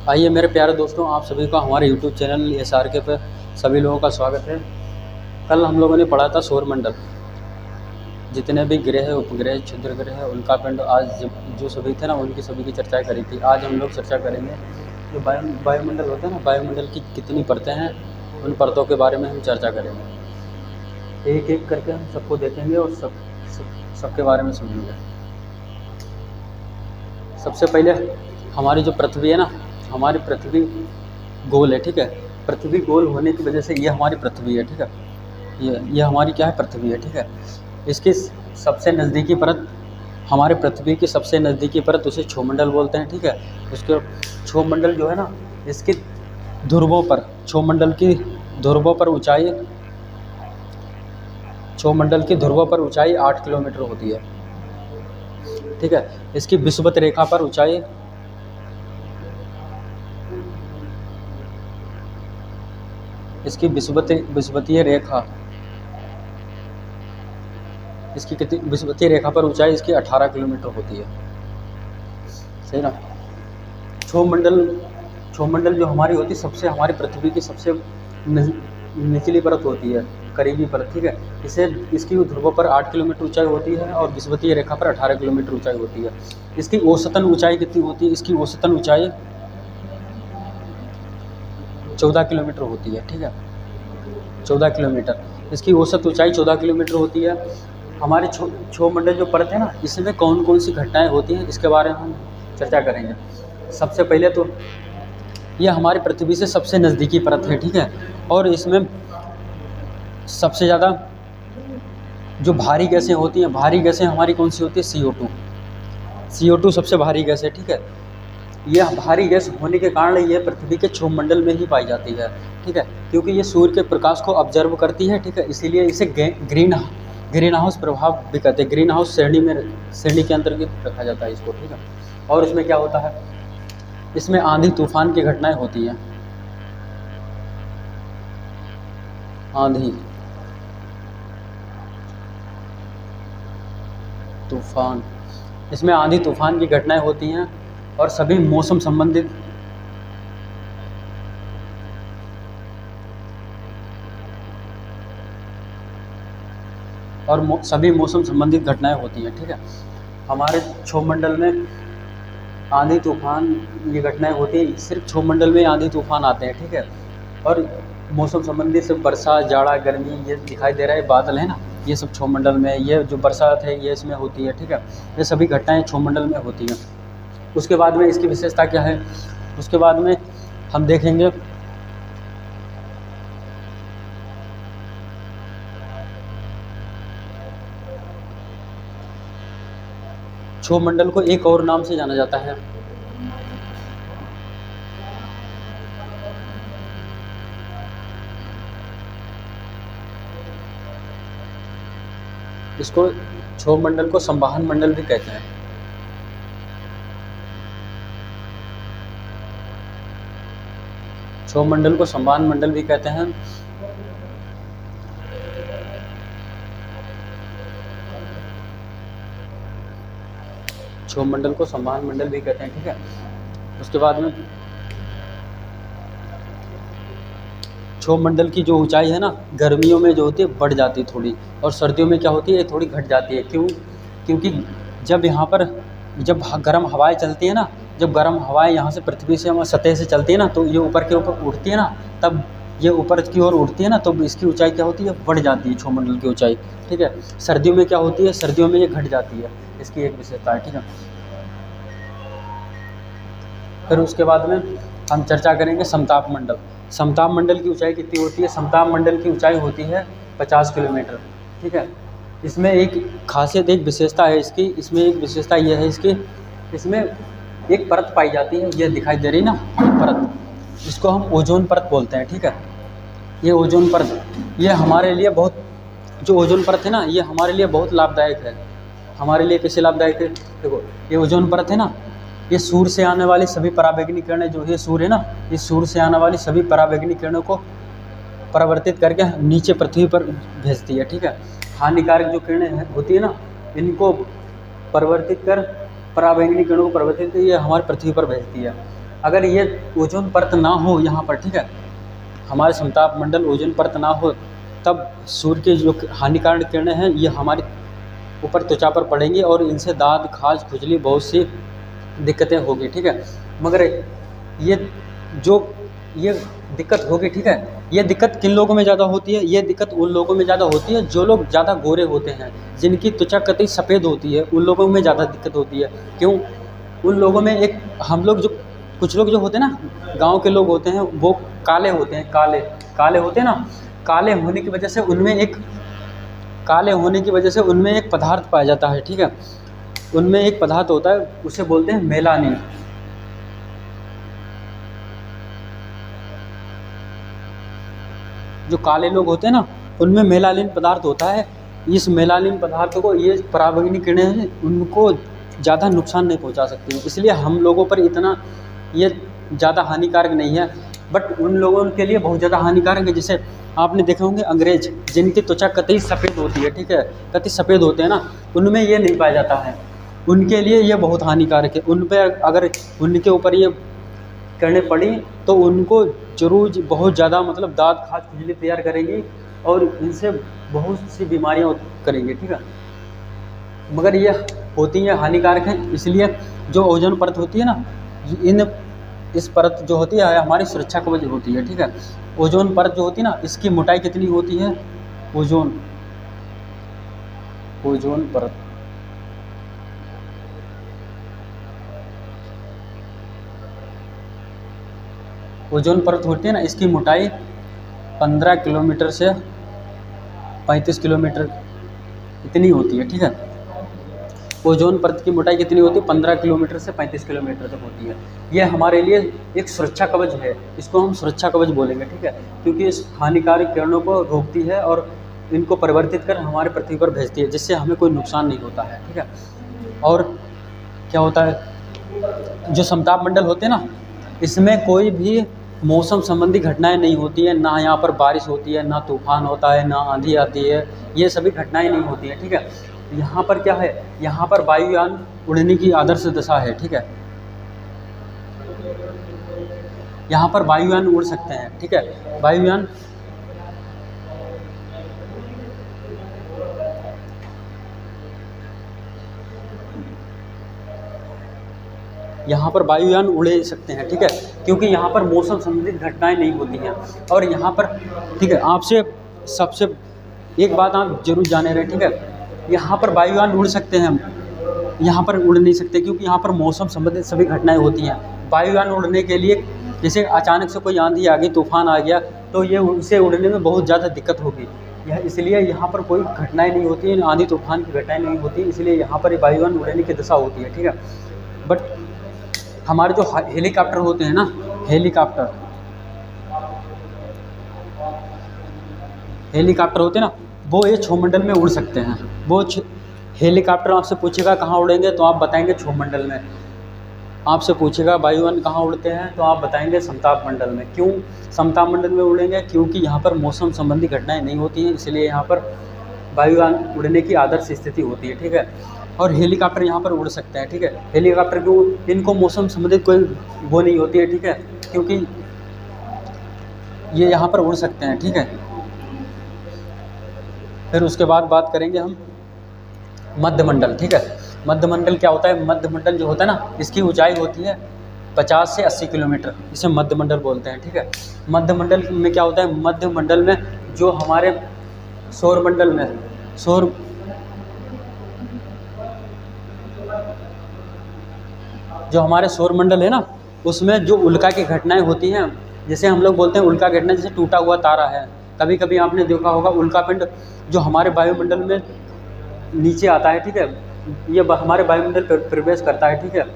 आइए मेरे प्यारे दोस्तों, आप सभी का हमारे यूट्यूब चैनल SRK पे सभी लोगों का स्वागत है। कल हम लोगों ने पढ़ा था सौरमंडल, जितने भी ग्रह, उपग्रह, क्षुद्र ग्रह, उनका पिंड, आज जो सभी थे ना उनकी सभी की चर्चा करी थी। आज हम लोग चर्चा करेंगे जो वायुमंडल होता है ना, वायुमंडल की कितनी परतें हैं, उन परतों के बारे में हम चर्चा करेंगे। एक एक करके हम सबको देखेंगे और सबके बारे में सुनेंगे। सबसे पहले हमारी जो पृथ्वी है ना, हमारी पृथ्वी गोल है, ठीक है। पृथ्वी गोल होने की वजह से ये हमारी पृथ्वी है, ठीक है। ये हमारी क्या है, पृथ्वी है, ठीक है। इसकी सबसे नज़दीकी परत, हमारे पृथ्वी की सबसे नज़दीकी परत, उसे क्षोमंडल बोलते हैं, ठीक है। उसके क्षोमंडल जो है ना, इसकी ध्रुवों पर, क्षोमंडल की ध्रुवों पर ऊंचाई, क्षोमंडल की ध्रुवों पर ऊंचाई 8 किलोमीटर होती है, ठीक है। इसकी विषुवत रेखा पर ऊंचाई, इसकी विषुवतीय रेखा, इसकी कितनी विषुवतीय रेखा पर ऊंचाई इसकी 18 किलोमीटर होती है, सही ना। क्षोमंडल जो हमारी होती है, सबसे हमारी पृथ्वी की सबसे निचली परत होती है, करीबी परत, ठीक है। इसकी ध्रुवों पर 8 किलोमीटर ऊंचाई होती है और विषुवतीय रेखा पर 18 किलोमीटर ऊंचाई होती है। इसकी औसतन ऊंचाई कितनी होती है? इसकी औसतन ऊंचाई 14 किलोमीटर होती है, ठीक है। 14 किलोमीटर इसकी औसत ऊंचाई 14 किलोमीटर होती है। हमारे क्षोमंडल जो परत है ना, इसमें कौन कौन सी घटनाएं होती हैं, इसके बारे में हम चर्चा करेंगे। सबसे पहले तो यह हमारी पृथ्वी से सबसे नज़दीकी परत है, ठीक है। और इसमें सबसे ज़्यादा जो भारी गैसें होती हैं, भारी गैसें हमारी कौन सी होती है? CO2 सबसे भारी गैस है, ठीक है। यह भारी गैस होने के कारण यह पृथ्वी के क्षोमंडल में ही पाई जाती है, ठीक है। क्योंकि ये सूर्य के प्रकाश को ऑब्जर्व करती है, ठीक है। इसीलिए इसे ग्रीन हाउस प्रभाव भी कहते हैं। ग्रीन हाउस श्रेणी के अंतर्गत रखा जाता है इसको, ठीक है। और इसमें क्या होता है? इसमें आंधी तूफान की घटनाएं होती हैं। आंधी तूफान, इसमें आंधी तूफान की घटनाएं होती हैं और सभी मौसम संबंधित सभी मौसम संबंधित घटनाएं होती हैं, ठीक है। हमारे क्षोमंडल में आंधी तूफान ये घटनाएं होती हैं, सिर्फ क्षोमंडल में आंधी तूफान आते हैं, ठीक है। और मौसम संबंधित से वर्षा, जाड़ा, गर्मी, ये दिखाई दे रहा है बादल है ना, ये सब क्षोमंडल में, ये जो बरसात है ये इसमें होती है, ठीक है। ये सभी घटनाएं क्षोमंडल में होती हैं। उसके बाद में इसकी विशेषता क्या है, उसके बाद में हम देखेंगे। क्षोमंडल को एक और नाम से जाना जाता है, इसको क्षोमंडल को संवहन मंडल भी कहते हैं। क्षोमंडल को संवहन मंडल भी कहते हैं। क्षोमंडल को संवहन मंडल भी कहते हैं, ठीक है। उसके बाद में क्षोमंडल की जो ऊंचाई है ना, गर्मियों में जो होती है बढ़ जाती है थोड़ी, और सर्दियों में क्या होती है, थोड़ी घट जाती है। क्योंकि जब यहाँ पर गर्म हवाएं चलती है ना, जब गर्म हवाएं यहाँ से पृथ्वी से हमारी सतह से चलती है ना, तो ये ऊपर के ऊपर उठती है ना, तब ये ऊपर की ओर उठती है ना, तो इसकी ऊंचाई क्या होती है, बढ़ जाती है क्षोमंडल की ऊंचाई, ठीक है। सर्दियों में क्या होती है, सर्दियों में ये घट जाती है, इसकी एक विशेषता है, ठीक है। फिर उसके बाद में हम चर्चा करेंगे समताप मंडल। समताप मंडल की ऊंचाई कितनी होती है? समताप मंडल की ऊंचाई होती है 50 किलोमीटर, ठीक है। इसमें एक खासियत, एक विशेषता है इसकी, इसमें एक विशेषता यह है इसकी, इसमें एक परत पाई जाती है, ये दिखाई दे रही ना, एक परत, इसको हम ओजोन परत बोलते हैं, ठीक है। ये ओजोन परत, ये हमारे लिए बहुत, जो ओजोन परत है ना, ये हमारे लिए बहुत लाभदायक है। हमारे लिए कैसे लाभदायक है? देखो, ये ओजोन परत है ना, ये सूर्य से आने वाली सभी पराबैंगनी किरणें, जो ये सूर्य है ना, ये सूर्य से आने वाली सभी पराबैंगनी किरणों को परावर्तित करके नीचे पृथ्वी पर भेजती है, ठीक है। हानिकारक जो किरणें होती है ना, इनको परिवर्तित कर पराबैंगनी किरणों को परिवर्तित ये हमारी पृथ्वी पर भेजती है। अगर ये ओजोन परत ना हो यहाँ पर, ठीक है, हमारे समताप मंडल ओजोन परत ना हो, तब सूर्य के जो हानिकारक किरणें हैं ये हमारे ऊपर त्वचा पर पड़ेंगी और इनसे दाद, खाज, खुजली, बहुत सी दिक्कतें होगी, ठीक है। मगर ये ये दिक्कत होगी, ठीक है, ये दिक्कत किन लोगों में ज़्यादा होती है? ये दिक्कत उन लोगों में ज़्यादा होती है जो लोग ज़्यादा गोरे होते हैं, जिनकी त्वचा कतई सफ़ेद होती है, उन लोगों में ज़्यादा दिक्कत होती है। क्यों? उन लोगों में एक हम लोग जो कुछ लोग जो होते हैं ना, गांव के लोग होते हैं, वो काले होते हैं, काले होते हैं ना, काले होने की वजह से उनमें एक पदार्थ पाया जाता है, ठीक है, उनमें एक पदार्थ होता है, उसे बोलते हैं मेलानिन। जो काले लोग होते हैं ना, उनमें मेलानिन पदार्थ होता है। इस मेलानिन पदार्थ को ये पराबैंगनी किरणें हैं, उनको ज़्यादा नुकसान नहीं पहुंचा सकती हैं, इसलिए हम लोगों पर इतना ये ज़्यादा हानिकारक नहीं है। बट उन लोगों के लिए बहुत ज़्यादा हानिकारक है। जैसे आपने देखे होंगे अंग्रेज, जिनकी त्वचा कतई सफ़ेद होती है, ठीक है, कतई सफ़ेद होते हैं ना, उनमें ये नहीं पाया जाता है, उनके लिए ये बहुत हानिकारक है। उन पर अगर उनके ऊपर ये किरणें पड़ी तो उनको जरूर बहुत ज़्यादा मतलब दाद, खाज, खुजली तैयार करेंगी और इनसे बहुत सी बीमारियां करेंगी, ठीक है। मगर ये होती हैं हानिकारक हैं, इसलिए जो ओजोन परत होती है ना, इस परत जो होती है हमारी सुरक्षा कवच होती है, ठीक है। ओजोन परत जो होती है ना, इसकी मोटाई कितनी होती है? ओजोन परत ओजोन परत होती है ना, इसकी मोटाई 15 किलोमीटर से 35 किलोमीटर इतनी होती है, ठीक है। ओजोन परत की मोटाई कितनी होती है? 15 किलोमीटर से 35 किलोमीटर तक होती है। यह हमारे लिए एक सुरक्षा कवच है, इसको हम सुरक्षा कवच बोलेंगे, ठीक है, क्योंकि इस हानिकारक किरणों को रोकती है और इनको परिवर्तित कर हमारे पृथ्वी पर भेजती है, जिससे हमें कोई नुकसान नहीं होता है, ठीक है। और क्या होता है, जो समताप मंडल होते हैं ना, इसमें कोई भी मौसम संबंधी घटनाएं नहीं होती है, ना यहाँ पर बारिश होती है, ना तूफान होता है, ना आंधी आती है, ये सभी घटनाएं नहीं होती हैं, ठीक है। यहाँ पर क्या है, यहाँ पर वायुयान उड़ने की आदर्श दशा है, ठीक है, यहाँ पर वायुयान उड़ सकते हैं, ठीक है। वायुयान यहाँ पर वायुयान उड़े सकते हैं, ठीक है, क्योंकि यहाँ पर मौसम संबंधित घटनाएं नहीं होती हैं। और यहाँ पर, ठीक है, आपसे सबसे एक बात आप जरूर जाने रहे, ठीक है, यहाँ पर वायुयान उड़ सकते हैं, यहाँ पर उड़ नहीं सकते, क्योंकि यहाँ पर मौसम संबंधित सभी घटनाएं होती हैं। वायुयान उड़ने के लिए जैसे अचानक से कोई आंधी आ गई, तूफान आ गया, तो ये उसे उड़ने में बहुत ज़्यादा दिक्कत होगी, इसलिए यहाँ पर कोई घटनाएं नहीं होती हैं, आंधी तूफान की घटनाएं नहीं होती, इसलिए यहाँ पर वायुयान उड़ने की दशा होती है, ठीक है। बट हमारे जो हेलीकॉप्टर होते हैं ना, हेलीकॉप्टर होते हैं ना, वो ये क्षोमंडल में उड़ सकते हैं। वो हेलीकॉप्टर आपसे पूछेगा कहाँ उड़ेंगे, तो आप बताएंगे क्षोमंडल में। आपसे पूछेगा वायुयान कहाँ उड़ते हैं, तो आप बताएंगे समताप मंडल में। क्यों समताप मंडल में उड़ेंगे? क्योंकि यहाँ पर मौसम संबंधी घटनाएं नहीं होती हैं, इसलिए यहाँ पर वायुयान उड़ने की आदर्श स्थिति होती है, ठीक है। और हेलीकॉप्टर यहाँ पर उड़ सकते हैं, ठीक है। हेलीकॉप्टर को इनको मौसम संबंधित कोई वो नहीं होती है, ठीक है, क्योंकि ये यहाँ पर उड़ सकते हैं, ठीक है। फिर उसके बाद बात करेंगे हम मध्यमंडल, ठीक है। मध्यमंडल क्या होता है? मध्यमंडल जो होता है ना, इसकी ऊंचाई होती है 50 से 80 किलोमीटर, इसे मध्यमंडल बोलते हैं, ठीक है। मध्यमंडल में क्या होता है? मध्यमंडल में जो हमारे सौरमंडल में जो हमारे सौरमंडल है ना, उसमें जो उल्का की घटनाएं होती हैं, जैसे हम लोग बोलते हैं उल्का घटना, जैसे टूटा हुआ तारा है, कभी कभी आपने देखा होगा उल्का पिंड जो हमारे वायुमंडल में नीचे आता है, ठीक है, ये हमारे वायुमंडल पर प्रवेश करता है, ठीक है,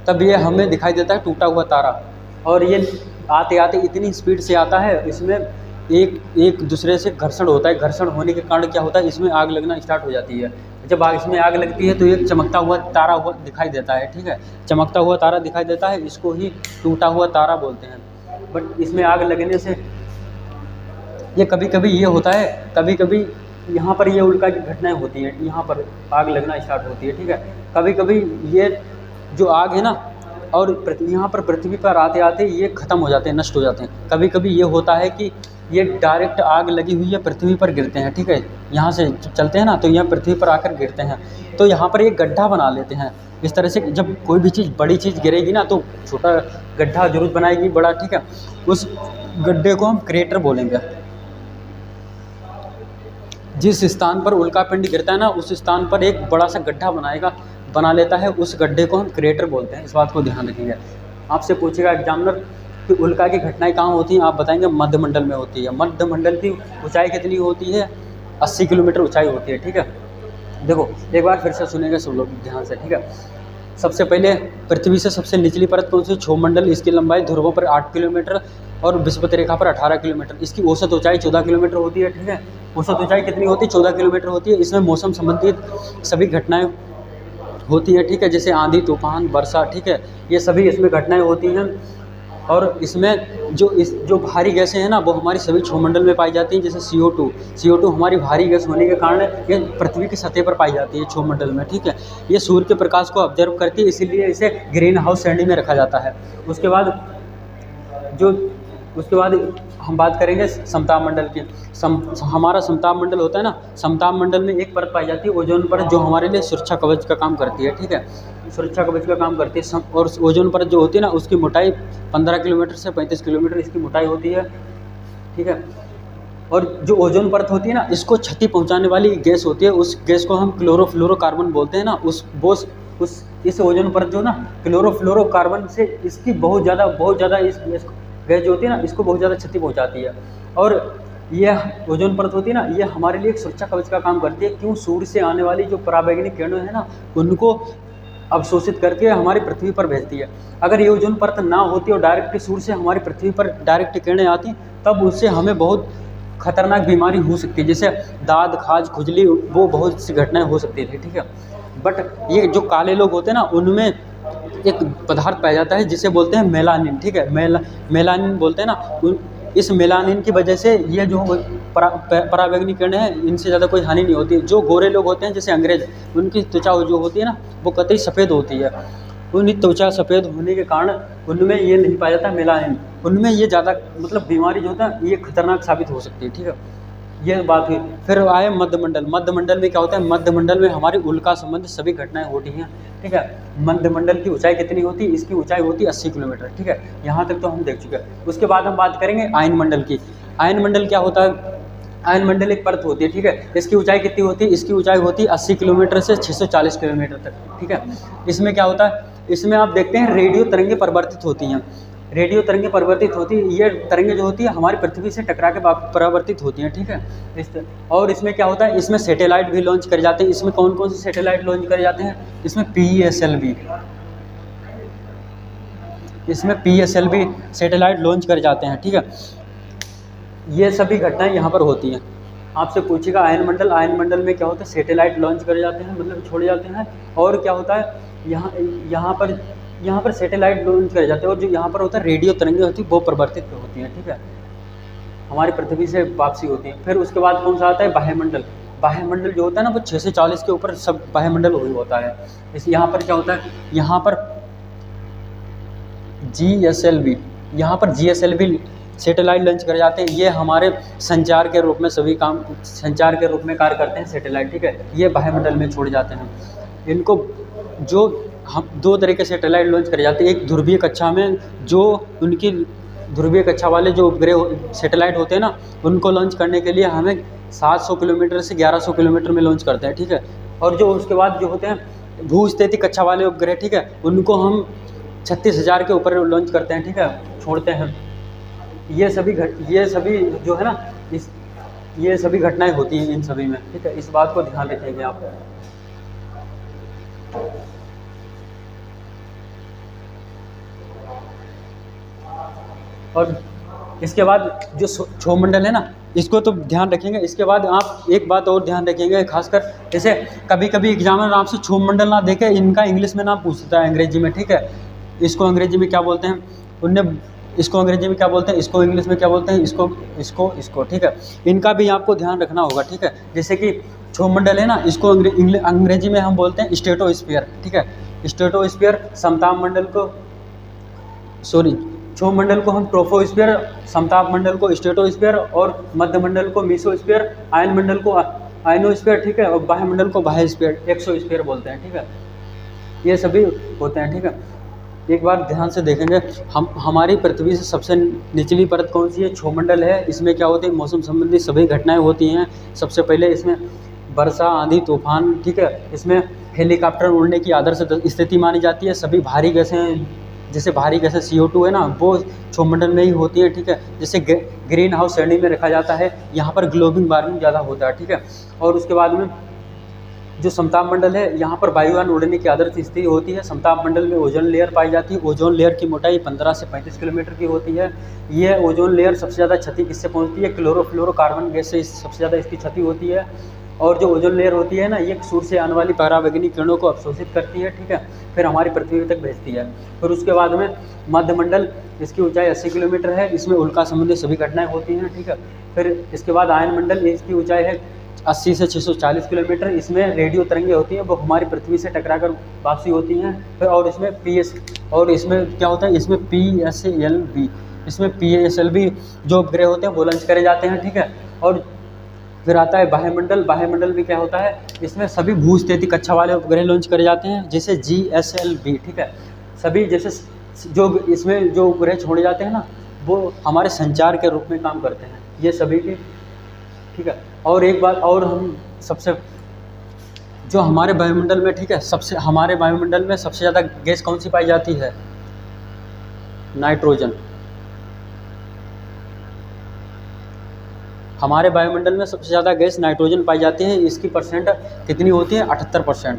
तब ये हमें दिखाई देता है टूटा हुआ तारा। और ये आते आते इतनी स्पीड से आता है, इसमें एक दूसरे से घर्षण होता है। घर्षण होने के कारण क्या होता है, इसमें आग लगना स्टार्ट हो जाती है। जब इसमें आग लगती है तो एक चमकता हुआ तारा हुआ दिखाई देता है, ठीक है, चमकता हुआ तारा दिखाई देता है, इसको ही टूटा हुआ तारा बोलते हैं। बट इसमें आग लगने से ये कभी कभी ये होता है, कभी कभी यहाँ पर ये उल्का की घटनाएं होती हैं, यहाँ पर आग लगना स्टार्ट होती है, ठीक है। कभी कभी ये जो आग है ना, और यहाँ पर पृथ्वी पर आते आते ये ख़त्म हो जाते हैं, नष्ट हो जाते हैं। कभी कभी ये होता है कि ये डायरेक्ट आग लगी हुई है पृथ्वी पर गिरते हैं, ठीक है, यहाँ से चलते हैं ना तो यहाँ पृथ्वी पर आकर गिरते हैं, तो यहाँ पर एक गड्ढा बना लेते हैं। इस तरह से जब कोई भी चीज़, बड़ी चीज़ गिरेगी ना तो छोटा गड्ढा जरूर बनाएगी बड़ा, ठीक है, उस गड्ढे को हम क्रेटर बोलेंगे। जिस स्थान पर उल्कापिंड गिरता है ना उस स्थान पर एक बड़ा सा गड्ढा बना लेता है, उस गड्ढे को हम क्रेटर बोलते हैं। इस बात को ध्यान रखिएगा। आपसे पूछेगा एग्जामिनर कि उल्का की घटनाएं कहाँ होती हैं, आप बताएंगे मध्यमंडल में होती है। मध्यमंडल की ऊंचाई कितनी होती है, 80 किलोमीटर ऊंचाई होती है, ठीक है। देखो एक बार फिर से सुनेंगे सब लोग ध्यान से, ठीक है। सबसे पहले पृथ्वी से सबसे निचली परत कौन सी, क्षोभमंडल। इसकी लंबाई ध्रुवों पर 8 किलोमीटर और विषुवत रेखा पर 18 किलोमीटर। इसकी औसत ऊंचाई 14 किलोमीटर होती है, ठीक है। औसत ऊंचाई कितनी होती है, 14 किलोमीटर होती है। इसमें मौसम संबंधित सभी घटनाएं होती है, ठीक है, जैसे आंधी, तूफान, वर्षा, ठीक है, ये सभी इसमें घटनाएं होती हैं। और इसमें जो भारी गैसें हैं ना वो हमारी सभी क्षोभमंडल में पाई जाती हैं, जैसे CO2 हमारी भारी गैस होने के कारण ये पृथ्वी की सतह पर पाई जाती है क्षोभमंडल में, ठीक है। ये सूर्य के प्रकाश को ऑब्जर्व करती है, इसीलिए इसे ग्रीन हाउस श्रेणी में रखा जाता है। उसके बाद हम बात करेंगे समताप मंडल की। हमारा समताप मंडल होता है ना, समताप मंडल में एक परत पाई जाती है ओजोन परत, जो हमारे लिए सुरक्षा कवच का काम करती है, ठीक है, सुरक्षा कवच का काम करती है। और ओजोन परत जो होती है ना उसकी मोटाई 15 किलोमीटर से 35 किलोमीटर इसकी मोटाई होती है, ठीक है। और जो ओजोन परत होती है ना इसको क्षति पहुंचाने वाली गैस होती है, उस गैस को हम क्लोरोफ्लोरोकार्बन बोलते हैं ना। इस ओजोन परत जो ना क्लोरोफ्लोरोकार्बन से इसकी बहुत ज़्यादा इस गैस जो होती है ना इसको बहुत ज़्यादा क्षति पहुंचाती है। और यह ओजोन परत होती है ना ये हमारे लिए एक सुरक्षा कवच का काम करती है। क्यों, सूर्य से आने वाली जो पराबैंगनी किरणें हैं ना उनको अवशोषित करके हमारी पृथ्वी पर भेजती है। अगर ये ओजोन परत ना होती और डायरेक्ट सूर्य से हमारी पृथ्वी पर डायरेक्ट किरणें आती तब उससे हमें बहुत खतरनाक बीमारी हो सकती है, जैसे दाद, खाज, खुजली, वो बहुत सी घटनाएं हो सकती थी, ठीक है। बट ये जो काले लोग होते हैं ना उनमें एक पदार्थ पाया जाता है जिसे बोलते हैं मेलानिन, ठीक है, मेलानिन बोलते हैं ना। इस मेलानिन की वजह से ये जो पराबैंगनी किरणें हैं इनसे ज़्यादा कोई हानि नहीं होती है। जो गोरे लोग होते हैं जैसे अंग्रेज, उनकी त्वचा जो होती है ना वो कतई सफ़ेद होती है। उनकी त्वचा सफ़ेद होने के कारण उनमें ये नहीं पाया जाता मेलानिन, उनमें ये ज़्यादा मतलब बीमारी जो होता है ये खतरनाक साबित हो सकती है, ठीक है। ये बात हुई। फिर आए मध्यमंडल। मध्यमंडल में क्या होता है, मध्यमंडल में हमारी उल्का संबंधित सभी घटनाएं होती हैं, ठीक है। मध्यमंडल की ऊंचाई कितनी होती है, इसकी ऊंचाई होती है 80 किलोमीटर, ठीक है। यहाँ तक तो हम देख चुके हैं। उसके बाद हम बात करेंगे आयन मंडल की। आयन मंडल क्या होता है, आयन मंडल एक परत होती है, ठीक है। इसकी ऊंचाई कितनी होती है, इसकी ऊंचाई होती है 80 किलोमीटर से 640 किलोमीटर तक, ठीक है। इसमें क्या होता है, इसमें आप देखते हैं रेडियो तरंगें परिवर्तित होती हैं। रेडियो तरंगें परिवर्तित होती है, ये तरंगें जो होती है हमारी पृथ्वी से टकरा के परिवर्तित होती हैं, ठीक है। और इसमें क्या होता है, इसमें सैटेलाइट भी लॉन्च करे जाते हैं। इसमें कौन कौन से सैटेलाइट लॉन्च करे जाते हैं, इसमें PSLV सैटेलाइट लॉन्च करे जाते हैं, ठीक है। ये सभी घटनाएं यहाँ पर होती हैं। आपसे पूछेगा आयन मंडल में क्या होता है, सैटेलाइट लॉन्च करे जाते हैं, मतलब छोड़े जाते हैं। और क्या होता है, यहाँ पर सैटेलाइट लॉन्च करे जाते हैं। और जो यहाँ पर होता है रेडियो तरंगें होती है वो परिवर्तित होती हैं, ठीक है, हमारी पृथ्वी से वापसी होती है। फिर उसके बाद कौन सा आता है, बाह्यमंडल। बाह्यमंडल जो होता है ना वो 6 से 40 के ऊपर सब बाह्यमंडल वही होता है। इस यहाँ पर क्या होता है, यहाँ पर GSLV सैटेलाइट लॉन्च करे जाते हैं। ये हमारे संचार के रूप में कार्य करते हैं सैटेलाइट, ठीक है। ये बाह्यमंडल में छोड़े जाते हैं। इनको जो हम 2 तरह के सैटेलाइट लॉन्च करे जाते हैं। एक ध्रुवीय कक्षा में, जो उनकी ध्रुवीय कक्षा वाले जो उपग्रह सैटेलाइट होते हैं ना उनको लॉन्च करने के लिए हमें 700 किलोमीटर से 1100 किलोमीटर में लॉन्च करते हैं, ठीक है। और जो उसके बाद जो होते हैं भूस्थितिक कक्षा वाले उपग्रह, ठीक है, उनको हम 36,000 के ऊपर लॉन्च करते हैं, ठीक है, छोड़ते हैं। ये सभी जो है ना ये सभी घटनाएं होती हैं इन सभी में, ठीक है। इस बात को ध्यान रखिएगा आप। और इसके बाद जो क्षोभमंडल है ना इसको तो ध्यान रखेंगे। इसके बाद आप एक बात और ध्यान रखेंगे, खासकर जैसे कभी कभी एग्जामिनर आपसे क्षोभमंडल ना देखे, इनका इंग्लिश में नाम पूछता है अंग्रेजी में, ठीक है। इसको अंग्रेजी में क्या बोलते हैं, इसको अंग्रेजी में क्या बोलते हैं, इसको इंग्लिश में क्या बोलते हैं, इसको, ठीक है। इनका भी आपको ध्यान रखना होगा, ठीक है। जैसे कि क्षोभमंडल है ना इसको अंग्रेजी में हम बोलते हैं स्ट्रेटोस्फीयर, ठीक है। स्ट्रेटोस्फीयर समताप मंडल को सॉरी, क्षोभ मंडल को हम ट्रोपोस्फीयर, समताप मंडल को स्ट्रेटोस्फीयर और मध्य मंडल को मेसोस्फीयर, आयन मंडल को आयनोस्फीयर, ठीक है, और बाह्य मंडल को बाह्यस्फीयर, एक्सोस्फीयर बोलते हैं, ठीक है। ये सभी होते हैं, ठीक है। एक बार ध्यान से देखेंगे, हम हमारी पृथ्वी से सबसे निचली परत कौन सी है? क्षोभ मंडल है। इसमें क्या होते हैं? मौसम संबंधी सभी घटनाएं होती हैं। सबसे पहले इसमें वर्षा, आंधी, तूफान, ठीक है। इसमें हेलीकॉप्टर उड़ने की आदर्श स्थिति मानी जाती है। सभी भारी गैसें, जैसे भारी गैसें CO2 है ना, वो क्षोभ मंडल में ही होती है, ठीक है। जैसे ग्रीन हाउस श्रेणी में रखा जाता है। यहाँ पर ग्लोबल वार्मिंग ज़्यादा होता है, ठीक है। और उसके बाद में जो समताप मंडल है, यहाँ पर वायुयान उड़ने की आदर्श स्थिति होती है। समताप मंडल में ओजोन लेयर पाई जाती है। ओजोन लेयर की मोटाई 15 से 35 किलोमीटर की होती है। यह ओजोन लेयर सबसे ज़्यादा क्षति किससे पहुँचती है? क्लोरोफ्लोरोकार्बन गैस से सबसे ज़्यादा इसकी क्षति होती है। और जो ओजोन लेयर होती है ना, ये सूर्य से आने वाली पराबैंगनी किरणों को अवशोषित करती है, ठीक है, फिर हमारी पृथ्वी तक भेजती है। फिर उसके बाद में मध्य मंडल, इसकी ऊंचाई 80 किलोमीटर है। इसमें उल्का संबंधी सभी घटनाएं होती हैं, ठीक है। फिर इसके बाद आयन मंडल, इसकी ऊंचाई है 80 से 640 किलोमीटर। इसमें रेडियो तरंगें होती हैं, वो हमारी पृथ्वी से टकराकर वापसी होती हैं। फिर और इसमें क्या होता है? इसमें PSLV, इसमें PSLV जो उपग्रह होते हैं वो लॉन्च करे जाते हैं, ठीक है। और फिर आता है बाह्यमंडल। बाह्यमंडल भी क्या होता है? इसमें सभी भूस्थिति कक्षा वाले उपग्रह लॉन्च करे जाते हैं, जैसे GSLV, ठीक है। सभी जैसे जो इसमें जो उपग्रह छोड़े जाते हैं ना, वो हमारे संचार के रूप में काम करते हैं, ये सभी के, ठीक है। और एक बात और, हम सबसे जो हमारे वायुमंडल में, ठीक है, हमारे वायुमंडल में सबसे ज़्यादा गैस कौन सी पाई जाती है? नाइट्रोजन। हमारे वायुमंडल में सबसे ज़्यादा गैस नाइट्रोजन पाई जाती है। इसकी परसेंट कितनी होती है? 78%।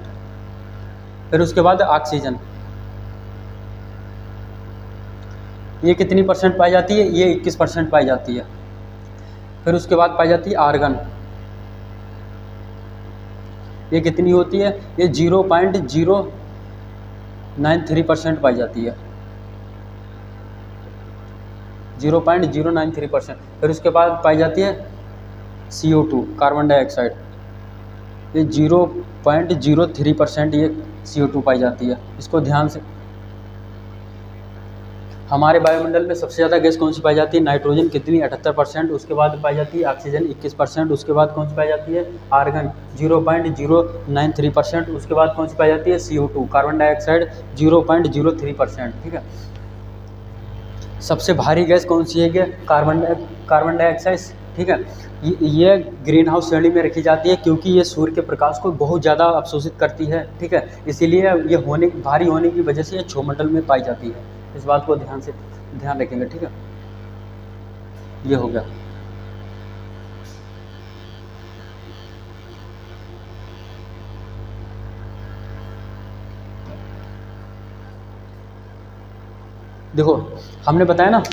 फिर उसके बाद ऑक्सीजन, ये कितनी परसेंट पाई जाती है? ये 21% पाई जाती है। फिर उसके बाद पाई जाती है आर्गन, ये कितनी होती है? ये 0.093% पाई जाती है, 0.093%। फिर उसके बाद पाई जाती है CO2, कार्बन डाइऑक्साइड, ये 0.03% ये CO2 पाई जाती है। इसको ध्यान से, हमारे वायुमंडल में सबसे ज़्यादा गैस कौन सी पाई जाती है? नाइट्रोजन, कितनी? 78%। उसके बाद पाई जाती है ऑक्सीजन, 21%। उसके बाद कौन सी पाई जाती है? आर्गन, 0.093%। उसके बाद कौन सी पाई जाती है? CO2, कार्बन डाइऑक्साइड, 0.03%, ठीक है। सबसे भारी गैस कौन सी है? ये कार्बन डाइऑक्साइड, ठीक है। ये ग्रीन हाउस श्रेणी में रखी जाती है, क्योंकि ये सूर्य के प्रकाश को बहुत ज़्यादा अवशोषित करती है, ठीक है। इसीलिए ये भारी होने की वजह से ये क्षोभ मंडल में पाई जाती है। इस बात को ध्यान रखेंगे, ठीक है। ये हो गया। देखो, हमने बताया ना,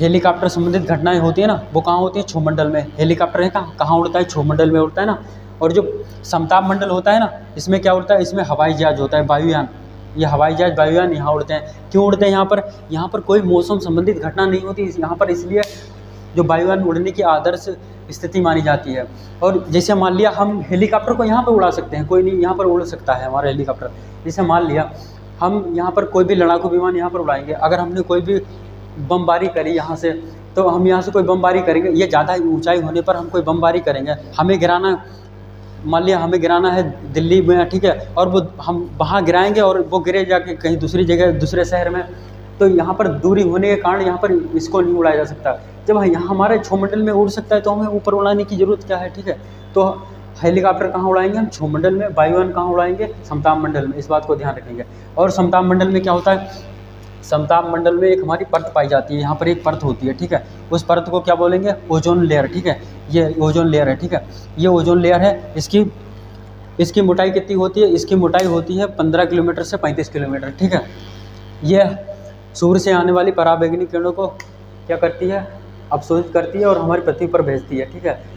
हेलीकॉप्टर संबंधित घटनाएं होती है ना, वो कहाँ होती है? क्षोभ मंडल में। हेलीकॉप्टर है कहाँ उड़ता है? क्षोभ मंडल में उड़ता है ना। और जो समताप मंडल होता है ना, इसमें क्या उड़ता है? इसमें हवाई जहाज होता है, वायुयान। ये हवाई जहाज, वायुयान यहाँ उड़ते हैं। क्यों उड़ते हैं यहाँ पर? यहाँ पर कोई मौसम संबंधित घटना नहीं होती यहाँ पर, इसलिए जो वायुयान उड़ने की आदर्श स्थिति मानी जाती है। और जैसे मान लिया हम हेलीकॉप्टर को यहाँ पर उड़ा सकते हैं, कोई नहीं यहाँ पर उड़ सकता है हमारा हेलीकॉप्टर। जैसे मान लिया हम यहाँ पर कोई भी लड़ाकू विमान यहाँ पर उड़ाएंगे, अगर हमने कोई भी बमबारी करी यहाँ से, तो हम यहाँ से कोई बमबारी करेंगे, ये ज़्यादा ऊंचाई होने पर हम कोई बमबारी करेंगे, हमें गिराना, मान लिया हमें गिराना है दिल्ली में, ठीक है, और वो हम वहाँ गिराएंगे और वो गिरे जाके कहीं दूसरी जगह, दूसरे शहर में, तो यहाँ पर दूरी होने के कारण यहाँ पर इसको नहीं उड़ाया जा सकता। जब यहाँ हमारे क्षोभ मंडल में उड़ सकता है तो हमें ऊपर उड़ाने की ज़रूरत क्या है, ठीक है। तो हेलीकॉप्टर कहाँ उड़ाएंगे हम? क्षोभ मंडल में। वायुयान कहाँ उड़ाएंगे? समताप मंडल में। इस बात को ध्यान रखेंगे। और समताप मंडल में क्या होता है? समताप मंडल में एक हमारी परत पाई जाती है, यहाँ पर एक परत होती है, ठीक है। उस परत को क्या बोलेंगे? ओजोन लेयर, ठीक है। ये ओजोन लेयर है, ठीक है। ये ओजोन लेयर है। इसकी मोटाई कितनी होती है? इसकी मोटाई होती है 15 किलोमीटर से 35 किलोमीटर, ठीक है। ये सूर्य से आने वाली पराबैंगनी किरणों को क्या करती है? अवशोषित करती है और हमारी पृथ्वी पर भेजती है, ठीक है।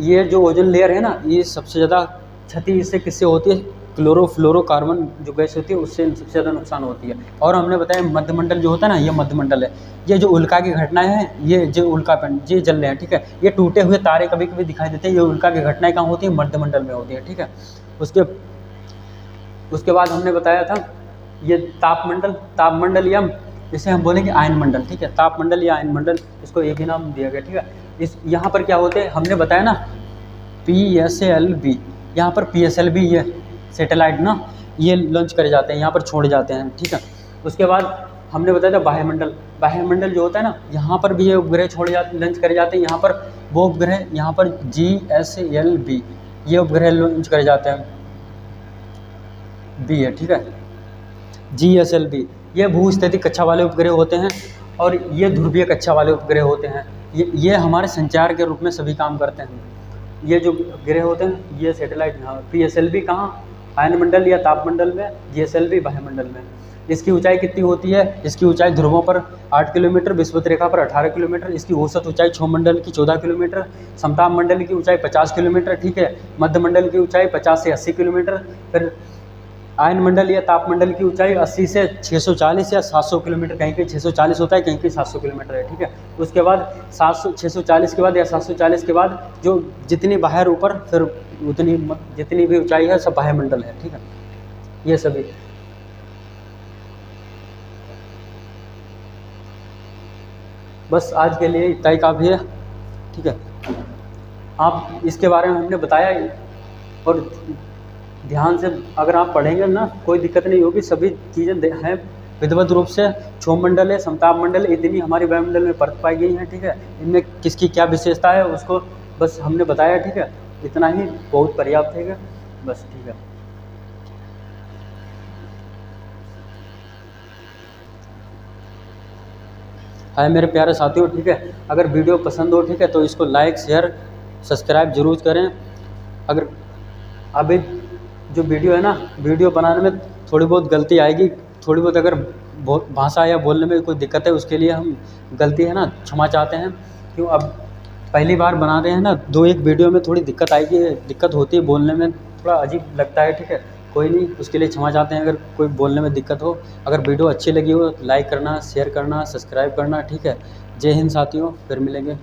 ये जो ओजोन लेयर है ना, ये सबसे ज़्यादा क्षति इससे किससे होती है? क्लोरोफ्लोरोकार्बन जो गैस होती है उससे सबसे ज़्यादा नुकसान होती है। और हमने बताया मध्यमंडल जो होता है ना, ये मध्यमंडल है। ये जो उल्का की घटनाएं हैं, ये जो उल्कापिंड ये जल रहे हैं, ठीक है, ये टूटे हुए तारे कभी कभी दिखाई देते हैं, ये उल्का की घटनाएं कहाँ होती हैं? मध्यमंडल में होती है, ठीक है। उसके बाद हमने बताया था ये तापमंडल या इसे हम बोलेंगे आयन मंडल, ठीक है। तापमंडल या आयन मंडल, इसको एक ही नाम दिया गया, ठीक है। इस यहाँ पर क्या होते हैं, हमने बताया ना PSLV, यहाँ पर PSLV ये सैटेलाइट ना ये लॉन्च करे जाते हैं, यहाँ पर छोड़े जाते हैं, ठीक है। उसके बाद हमने बताया था वायुमंडल जो होता है ना, यहाँ पर भी ये उपग्रह छोड़े जाते, लॉन्च करे जाते हैं। यहाँ पर वो उपग्रह, यहाँ पर GSLV ये उपग्रह लॉन्च करे जाते हैं, बी है, ठीक है। GSLV ये भूस्थितिक कक्षा वाले उपग्रह होते हैं और ये ध्रुवीय कक्षा वाले उपग्रह होते हैं। ये हमारे संचार के रूप में सभी काम करते हैं। ये जो उपग्रह होते हैं, ये सैटेलाइट यहाँ PSLV कहाँ, आयनमंडल या तापमंडल में, GSLV वायुमंडल में। इसकी ऊंचाई कितनी होती है, इसकी ऊंचाई ध्रुवों पर 8 किलोमीटर, विषुवत रेखा पर 18 किलोमीटर, इसकी औसत ऊंचाई क्षोमंडल की 14 किलोमीटर, समताप मंडल की ऊंचाई 50 किलोमीटर, ठीक है। मध्य मंडल की ऊंचाई 50 से 80 किलोमीटर, फिर आयन मंडल या तापमंडल की ऊंचाई 80 से 640 या 700 किलोमीटर, कहीं कहीं 640 होता है, कहीं कहीं 700 किलोमीटर है, ठीक है। उसके बाद 640 के बाद या 740 के बाद जो जितनी बाहर ऊपर, फिर उतनी जितनी भी ऊंचाई है सब वायुमंडल है, ठीक है। ये सभी बस आज के लिए इतना ही काफ़ी है, ठीक है। आप इसके बारे में हमने बताया, और ध्यान से अगर आप पढ़ेंगे ना कोई दिक्कत नहीं होगी। सभी चीज़ें हैं विधिवत रूप से, क्षोममंडल है, समताप मंडल, इतनी हमारी वायुमंडल में परत पाई गई है, ठीक है। इनमें किसकी क्या विशेषता है उसको बस हमने बताया, ठीक है। इतना ही बहुत पर्याप्त है, बस, ठीक है। हाय मेरे प्यारे साथियों, ठीक है। अगर वीडियो पसंद हो, ठीक है, तो इसको लाइक शेयर सब्सक्राइब जरूर करें। अगर अभी जो वीडियो है ना, वीडियो बनाने में थोड़ी बहुत गलती आएगी, थोड़ी बहुत अगर भाषा या बोलने में कोई दिक्कत है, उसके लिए हम गलती है ना क्षमा चाहते हैं। क्यों, अब पहली बार बना रहे हैं ना, 2-1 वीडियो में थोड़ी दिक्कत आएगी, दिक्कत होती है, बोलने में थोड़ा अजीब लगता है, ठीक है। कोई नहीं, उसके लिए क्षमा चाहते हैं अगर कोई बोलने में दिक्कत हो। अगर वीडियो अच्छी लगी हो तो लाइक करना, शेयर करना, सब्सक्राइब करना, ठीक है। जय हिंद साथियों, फिर मिलेंगे।